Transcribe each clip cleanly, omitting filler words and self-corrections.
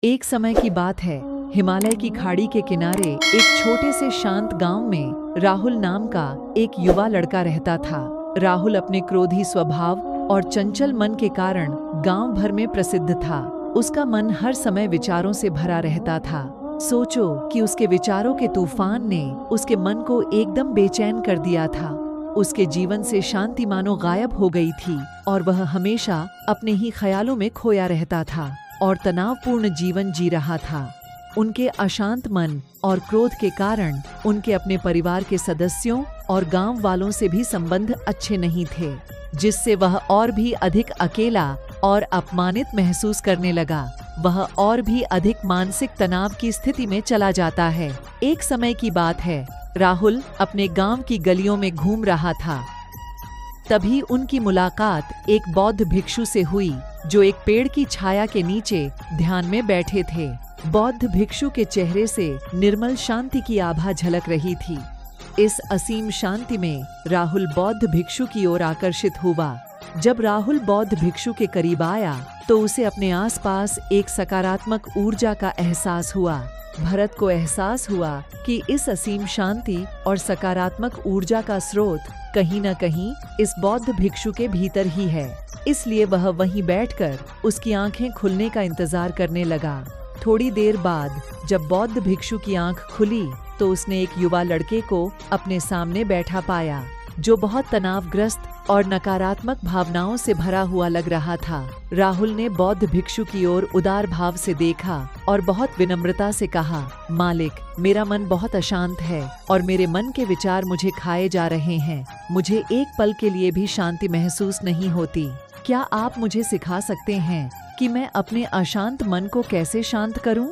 एक समय की बात है, हिमालय की खाड़ी के किनारे एक छोटे से शांत गांव में राहुल नाम का एक युवा लड़का रहता था। राहुल अपने क्रोधी स्वभाव और चंचल मन के कारण गांव भर में प्रसिद्ध था। उसका मन हर समय विचारों से भरा रहता था। सोचो कि उसके विचारों के तूफान ने उसके मन को एकदम बेचैन कर दिया था। उसके जीवन से शांति मानो गायब हो गई थी और वह हमेशा अपने ही ख्यालों में खोया रहता था और तनावपूर्ण जीवन जी रहा था। उनके अशांत मन और क्रोध के कारण उनके अपने परिवार के सदस्यों और गांव वालों से भी संबंध अच्छे नहीं थे, जिससे वह और भी अधिक अकेला और अपमानित महसूस करने लगा। वह और भी अधिक मानसिक तनाव की स्थिति में चला जाता है। एक समय की बात है, राहुल अपने गांव की गलियों में घूम रहा था। तभी उनकी मुलाकात एक बौद्ध भिक्षु से हुई, जो एक पेड़ की छाया के नीचे ध्यान में बैठे थे। बौद्ध भिक्षु के चेहरे से निर्मल शांति की आभा झलक रही थी। इस असीम शांति में राहुल बौद्ध भिक्षु की ओर आकर्षित हुआ। जब राहुल बौद्ध भिक्षु के करीब आया तो उसे अपने आसपास एक सकारात्मक ऊर्जा का एहसास हुआ। भरत को एहसास हुआ कि इस असीम शांति और सकारात्मक ऊर्जा का स्रोत कहीं न कहीं इस बौद्ध भिक्षु के भीतर ही है। इसलिए वह वहीं बैठकर उसकी आंखें खुलने का इंतजार करने लगा। थोड़ी देर बाद जब बौद्ध भिक्षु की आंख खुली तो उसने एक युवा लड़के को अपने सामने बैठा पाया, जो बहुत तनावग्रस्त और नकारात्मक भावनाओं से भरा हुआ लग रहा था। राहुल ने बौद्ध भिक्षु की ओर उदार भाव से देखा और बहुत विनम्रता से कहा, मालिक, मेरा मन बहुत अशांत है और मेरे मन के विचार मुझे खाए जा रहे हैं। मुझे एक पल के लिए भी शांति महसूस नहीं होती। क्या आप मुझे सिखा सकते हैं कि मैं अपने अशांत मन को कैसे शांत करूं?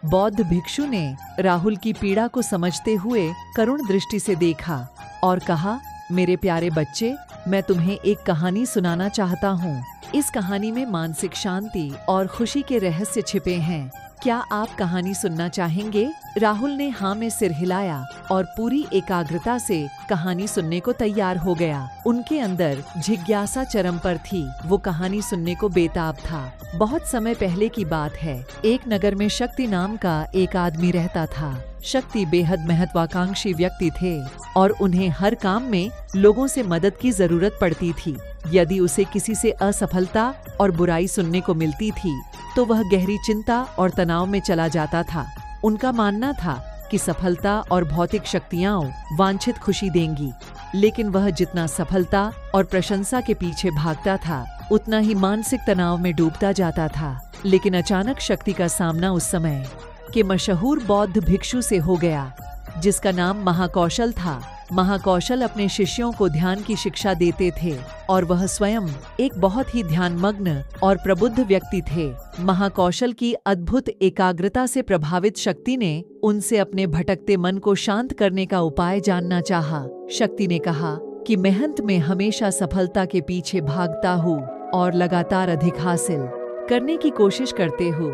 बौद्ध भिक्षु ने राहुल की पीड़ा को समझते हुए करुण दृष्टि से देखा और कहा, मेरे प्यारे बच्चे, मैं तुम्हें एक कहानी सुनाना चाहता हूँ। इस कहानी में मानसिक शांति और खुशी के रहस्य छिपे हैं। क्या आप कहानी सुनना चाहेंगे? राहुल ने हाँ में सिर हिलाया और पूरी एकाग्रता से कहानी सुनने को तैयार हो गया। उनके अंदर जिज्ञासा चरम पर थी। वो कहानी सुनने को बेताब था। बहुत समय पहले की बात है। एक नगर में शक्ति नाम का एक आदमी रहता था। शक्ति बेहद महत्वाकांक्षी व्यक्ति थे और उन्हें हर काम में लोगों से मदद की जरूरत पड़ती थी। यदि उसे किसी से असफलता और बुराई सुनने को मिलती थी तो वह गहरी चिंता और तनाव में चला जाता था। उनका मानना था कि सफलता और भौतिक शक्तियां वांछित खुशी देंगी, लेकिन वह जितना सफलता और प्रशंसा के पीछे भागता था उतना ही मानसिक तनाव में डूबता जाता था। लेकिन अचानक शक्ति का सामना उस समय के मशहूर बौद्ध भिक्षु से हो गया, जिसका नाम महाकौशल था। महाकौशल अपने शिष्यों को ध्यान की शिक्षा देते थे और वह स्वयं एक बहुत ही ध्यानमग्न और प्रबुद्ध व्यक्ति थे। महाकौशल की अद्भुत एकाग्रता से प्रभावित शक्ति ने उनसे अपने भटकते मन को शांत करने का उपाय जानना चाहा। शक्ति ने कहा कि मेहनत में हमेशा सफलता के पीछे भागता हूँ और लगातार अधिक हासिल करने की कोशिश करते हो,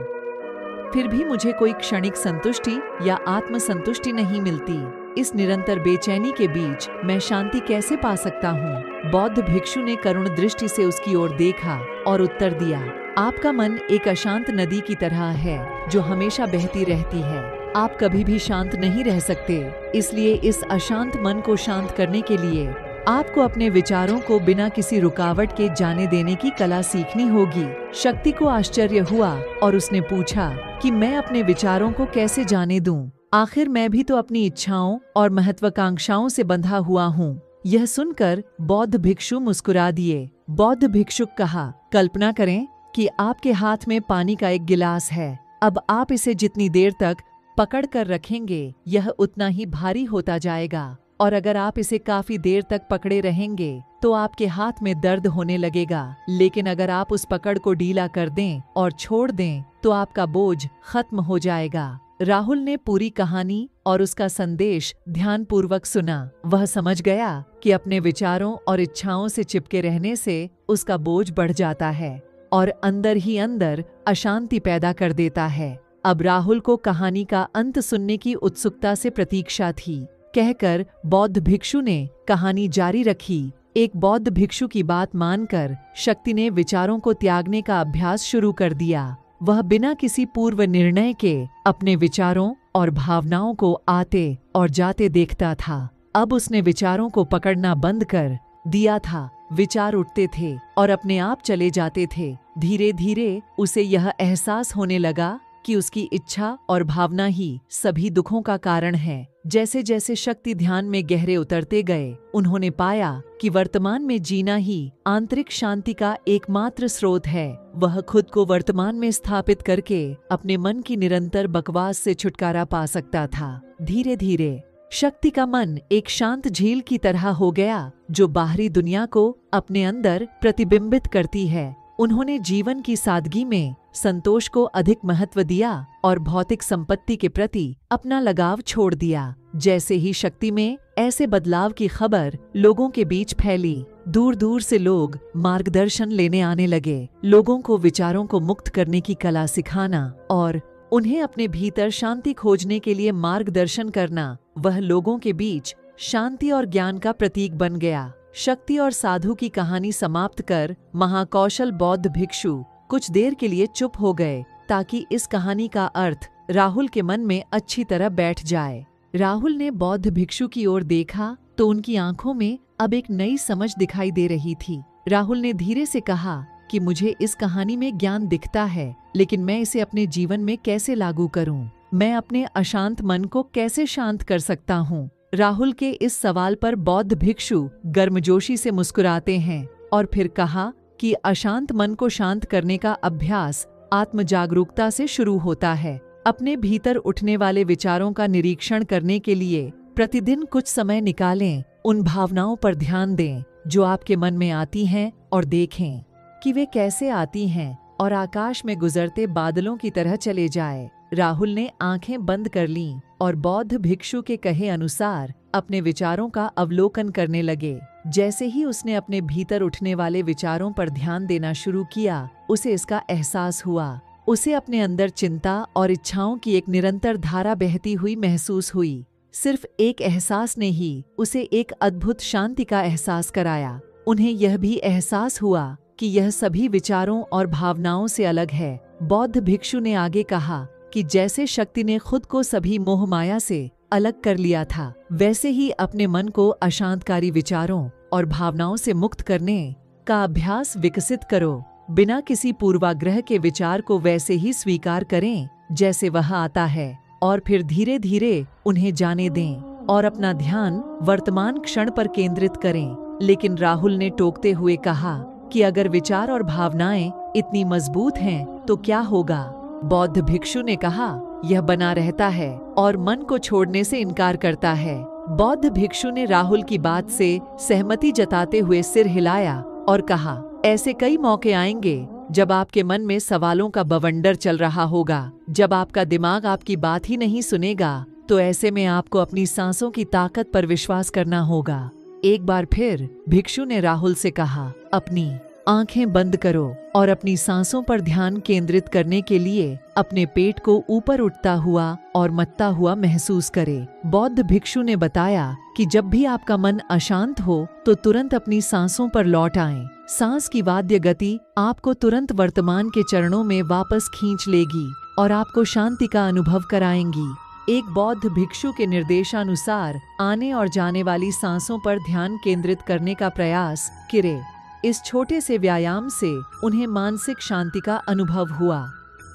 फिर भी मुझे कोई क्षणिक संतुष्टि या आत्मसंतुष्टि नहीं मिलती। इस निरंतर बेचैनी के बीच मैं शांति कैसे पा सकता हूँ? बौद्ध भिक्षु ने करुण दृष्टि से उसकी ओर देखा और उत्तर दिया, आपका मन एक अशांत नदी की तरह है जो हमेशा बहती रहती है। आप कभी भी शांत नहीं रह सकते। इसलिए इस अशांत मन को शांत करने के लिए आपको अपने विचारों को बिना किसी रुकावट के जाने देने की कला सीखनी होगी। शक्ति को आश्चर्य हुआ और उसने पूछा कि मैं अपने विचारों को कैसे जाने दूं? आखिर मैं भी तो अपनी इच्छाओं और महत्वाकांक्षाओं से बंधा हुआ हूँ। यह सुनकर बौद्ध भिक्षु मुस्कुरा दिए। बौद्ध भिक्षुक कहा, कल्पना करें कि आपके हाथ में पानी का एक गिलास है। अब आप इसे जितनी देर तक पकड़ कर रखेंगे, यह उतना ही भारी होता जाएगा और अगर आप इसे काफी देर तक पकड़े रहेंगे तो आपके हाथ में दर्द होने लगेगा। लेकिन अगर आप उस पकड़ को ढीला कर दें और छोड़ दें तो आपका बोझ खत्म हो जाएगा। राहुल ने पूरी कहानी और उसका संदेश ध्यानपूर्वक सुना। वह समझ गया कि अपने विचारों और इच्छाओं से चिपके रहने से उसका बोझ बढ़ जाता है और अंदर ही अंदर अशांति पैदा कर देता है। अब राहुल को कहानी का अंत सुनने की उत्सुकता से प्रतीक्षा थी। कहकर बौद्ध भिक्षु ने कहानी जारी रखी। एक बौद्ध भिक्षु की बात मानकर शक्ति ने विचारों को त्यागने का अभ्यास शुरू कर दिया। वह बिना किसी पूर्व निर्णय के अपने विचारों और भावनाओं को आते और जाते देखता था। अब उसने विचारों को पकड़ना बंद कर दिया था। विचार उठते थे और अपने आप चले जाते थे। धीरे धीरे उसे यह एहसास होने लगा कि उसकी इच्छा और भावना ही सभी दुखों का कारण है। जैसे जैसे शक्ति ध्यान में गहरे उतरते गए, उन्होंने पाया कि वर्तमान में जीना ही आंतरिक शांति का एकमात्र स्रोत है। वह खुद को वर्तमान में स्थापित करके अपने मन की निरंतर बकवास से छुटकारा पा सकता था। धीरे धीरे शक्ति का मन एक शांत झील की तरह हो गया, जो बाहरी दुनिया को अपने अंदर प्रतिबिंबित करती है। उन्होंने जीवन की सादगी में संतोष को अधिक महत्व दिया और भौतिक संपत्ति के प्रति अपना लगाव छोड़ दिया। जैसे ही शक्ति में ऐसे बदलाव की खबर लोगों के बीच फैली, दूर दूर से लोग मार्गदर्शन लेने आने लगे। लोगों को विचारों को मुक्त करने की कला सिखाना और उन्हें अपने भीतर शांति खोजने के लिए मार्गदर्शन करना, वह लोगों के बीच शांति और ज्ञान का प्रतीक बन गया। शक्ति और साधु की कहानी समाप्त कर महाकौशल बौद्ध भिक्षु कुछ देर के लिए चुप हो गए, ताकि इस कहानी का अर्थ राहुल के मन में अच्छी तरह बैठ जाए। राहुल ने बौद्ध भिक्षु की ओर देखा तो उनकी आंखों में अब एक नई समझ दिखाई दे रही थी। राहुल ने धीरे से कहा कि मुझे इस कहानी में ज्ञान दिखता है, लेकिन मैं इसे अपने जीवन में कैसे लागू करूं? मैं अपने अशांत मन को कैसे शांत कर सकता हूं? राहुल के इस सवाल पर बौद्ध भिक्षु गर्मजोशी से मुस्कुराते हैं और फिर कहा कि अशांत मन को शांत करने का अभ्यास आत्म जागरूकता से शुरू होता है। अपने भीतर उठने वाले विचारों का निरीक्षण करने के लिए प्रतिदिन कुछ समय निकालें। उन भावनाओं पर ध्यान दें जो आपके मन में आती हैं और देखें कि वे कैसे आती हैं और आकाश में गुजरते बादलों की तरह चले जाए। राहुल ने आंखें बंद कर लीं और बौद्ध भिक्षु के कहे अनुसार अपने विचारों का अवलोकन करने लगे। जैसे ही उसने अपने भीतर उठने वाले विचारों पर ध्यान देना शुरू किया, उसे इसका एहसास हुआ। उसे अपने अंदर चिंता और इच्छाओं की एक निरंतर धारा बहती हुई महसूस हुई। सिर्फ एक एहसास ने ही उसे एक अद्भुत शांति का एहसास कराया। उन्हें यह भी एहसास हुआ कि यह सभी विचारों और भावनाओं से अलग है। बौद्ध भिक्षु ने आगे कहा कि जैसे शक्ति ने खुद को सभी मोह माया से अलग कर लिया था, वैसे ही अपने मन को अशांतकारी विचारों और भावनाओं से मुक्त करने का अभ्यास विकसित करो। बिना किसी पूर्वाग्रह के विचार को वैसे ही स्वीकार करें जैसे वह आता है और फिर धीरे धीरे उन्हें जाने दें और अपना ध्यान वर्तमान क्षण पर केंद्रित करें। लेकिन राहुल ने टोकते हुए कहा कि अगर विचार और भावनाएं इतनी मजबूत हैं तो क्या होगा? बौद्ध भिक्षु ने कहा, यह बना रहता है और मन को छोड़ने से इनकार करता है। बौद्ध भिक्षु ने राहुल की बात से सहमति जताते हुए सिर हिलाया और कहा, ऐसे कई मौके आएंगे जब आपके मन में सवालों का बवंडर चल रहा होगा। जब आपका दिमाग आपकी बात ही नहीं सुनेगा, तो ऐसे में आपको अपनी सांसों की ताकत पर विश्वास करना होगा। एक बार फिर भिक्षु ने राहुल से कहा, अपनी आंखें बंद करो और अपनी सांसों पर ध्यान केंद्रित करने के लिए अपने पेट को ऊपर उठता हुआ और मत्ता हुआ महसूस करे। बौद्ध भिक्षु ने बताया कि जब भी आपका मन अशांत हो तो तुरंत अपनी सांसों पर लौट आएं। सांस की वाद्य गति आपको तुरंत वर्तमान के चरणों में वापस खींच लेगी और आपको शांति का अनुभव कराएंगी। एक बौद्ध भिक्षु के निर्देशानुसार आने और जाने वाली सांसों पर ध्यान केंद्रित करने का प्रयास किरे। इस छोटे से व्यायाम से उन्हें मानसिक शांति का अनुभव हुआ।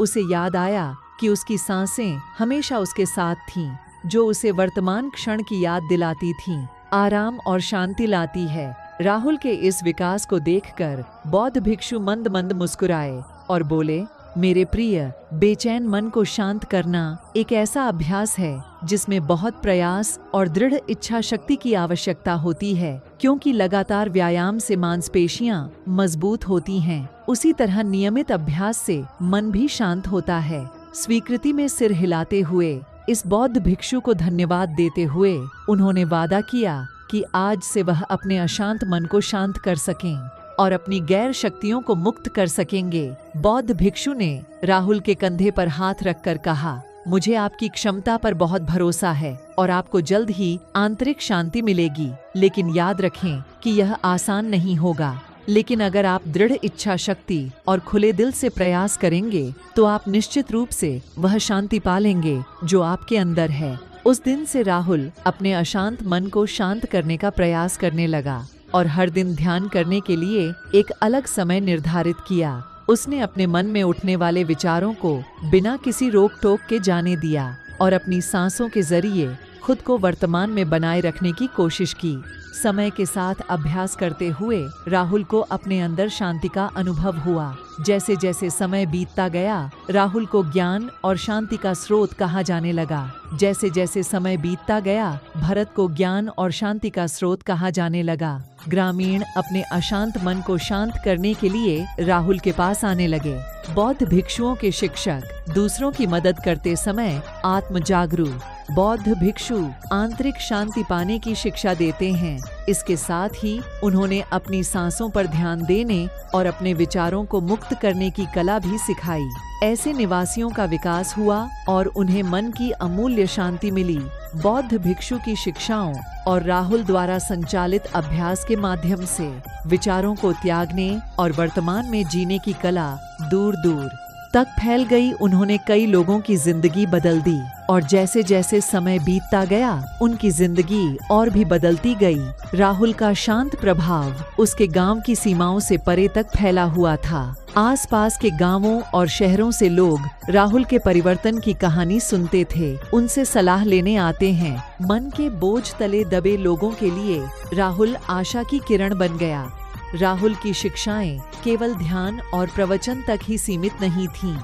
उसे याद आया कि उसकी सांसें हमेशा उसके साथ थीं, जो उसे वर्तमान क्षण की याद दिलाती थीं, आराम और शांति लाती है। राहुल के इस विकास को देखकर बौद्ध भिक्षु मंद मंद मुस्कुराए और बोले, मेरे प्रिय, बेचैन मन को शांत करना एक ऐसा अभ्यास है जिसमें बहुत प्रयास और दृढ़ इच्छा शक्ति की आवश्यकता होती है, क्योंकि लगातार व्यायाम से मांसपेशियां मजबूत होती हैं। उसी तरह नियमित अभ्यास से मन भी शांत होता है। स्वीकृति में सिर हिलाते हुए इस बौद्ध भिक्षु को धन्यवाद देते हुए उन्होंने वादा किया कि आज से वह अपने अशांत मन को शांत कर सकें और अपनी गैर शक्तियों को मुक्त कर सकेंगे। बौद्ध भिक्षु ने राहुल के कंधे पर हाथ रखकर कहा, मुझे आपकी क्षमता पर बहुत भरोसा है और आपको जल्द ही आंतरिक शांति मिलेगी, लेकिन याद रखें कि यह आसान नहीं होगा। लेकिन अगर आप दृढ़ इच्छा शक्ति और खुले दिल से प्रयास करेंगे तो आप निश्चित रूप से वह शांति पालेंगे जो आपके अंदर है। उस दिन से राहुल अपने अशांत मन को शांत करने का प्रयास करने लगा और हर दिन ध्यान करने के लिए एक अलग समय निर्धारित किया। उसने अपने मन में उठने वाले विचारों को बिना किसी रोक टोक के जाने दिया और अपनी सांसों के जरिए खुद को वर्तमान में बनाए रखने की कोशिश की। समय के साथ अभ्यास करते हुए राहुल को अपने अंदर शांति का अनुभव हुआ। जैसे जैसे समय बीतता गया, राहुल को ज्ञान और शांति का स्रोत कहा जाने लगा। जैसे जैसे समय बीतता गया, भरत को ज्ञान और शांति का स्रोत कहा जाने लगा। ग्रामीण अपने अशांत मन को शांत करने के लिए राहुल के पास आने लगे। बौद्ध भिक्षुओं के शिक्षक दूसरों की मदद करते समय आत्म जागरूक बौद्ध भिक्षु आंतरिक शांति पाने की शिक्षा देते हैं। इसके साथ ही उन्होंने अपनी सांसों पर ध्यान देने और अपने विचारों को मुक्त करने की कला भी सिखाई। ऐसे निवासियों का विकास हुआ और उन्हें मन की अमूल्य शांति मिली। बौद्ध भिक्षु की शिक्षाओं और राहुल द्वारा संचालित अभ्यास के माध्यम से विचारों को त्यागने और वर्तमान में जीने की कला दूर दूर तक फैल गई। उन्होंने कई लोगों की जिंदगी बदल दी और जैसे जैसे समय बीतता गया, उनकी जिंदगी और भी बदलती गई। राहुल का शांत प्रभाव उसके गांव की सीमाओं से परे तक फैला हुआ था। आसपास के गांवों और शहरों से लोग राहुल के परिवर्तन की कहानी सुनते थे, उनसे सलाह लेने आते हैं। मन के बोझ तले दबे लोगों के लिए राहुल आशा की किरण बन गया। राहुल की शिक्षाएं केवल ध्यान और प्रवचन तक ही सीमित नहीं थीं,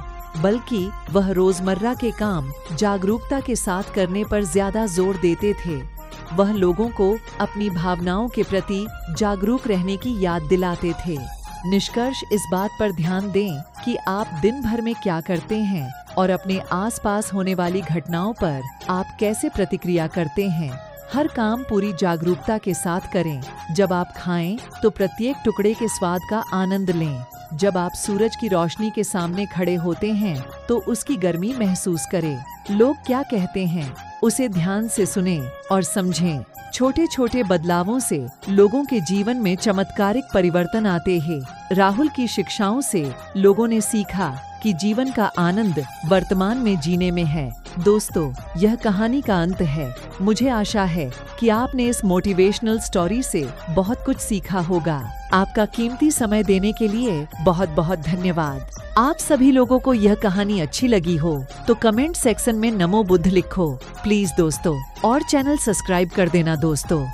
बल्कि वह रोजमर्रा के काम जागरूकता के साथ करने पर ज्यादा जोर देते थे। वह लोगों को अपनी भावनाओं के प्रति जागरूक रहने की याद दिलाते थे। निष्कर्ष इस बात पर ध्यान दें कि आप दिन भर में क्या करते हैं और अपने आसपास होने वाली घटनाओं पर आप कैसे प्रतिक्रिया करते हैं। हर काम पूरी जागरूकता के साथ करें। जब आप खाएं तो प्रत्येक टुकड़े के स्वाद का आनंद लें। जब आप सूरज की रोशनी के सामने खड़े होते हैं तो उसकी गर्मी महसूस करें। लोग क्या कहते हैं उसे ध्यान से सुनें और समझें। छोटे छोटे बदलावों से लोगों के जीवन में चमत्कारिक परिवर्तन आते हैं। राहुल की शिक्षाओं से लोगों ने सीखा कि जीवन का आनंद वर्तमान में जीने में है। दोस्तों, यह कहानी का अंत है। मुझे आशा है कि आपने इस मोटिवेशनल स्टोरी से बहुत कुछ सीखा होगा। आपका कीमती समय देने के लिए बहुत बहुत धन्यवाद। आप सभी लोगों को यह कहानी अच्छी लगी हो तो कमेंट सेक्शन में नमो बुद्ध लिखो प्लीज दोस्तों, और चैनल सब्सक्राइब कर देना दोस्तों।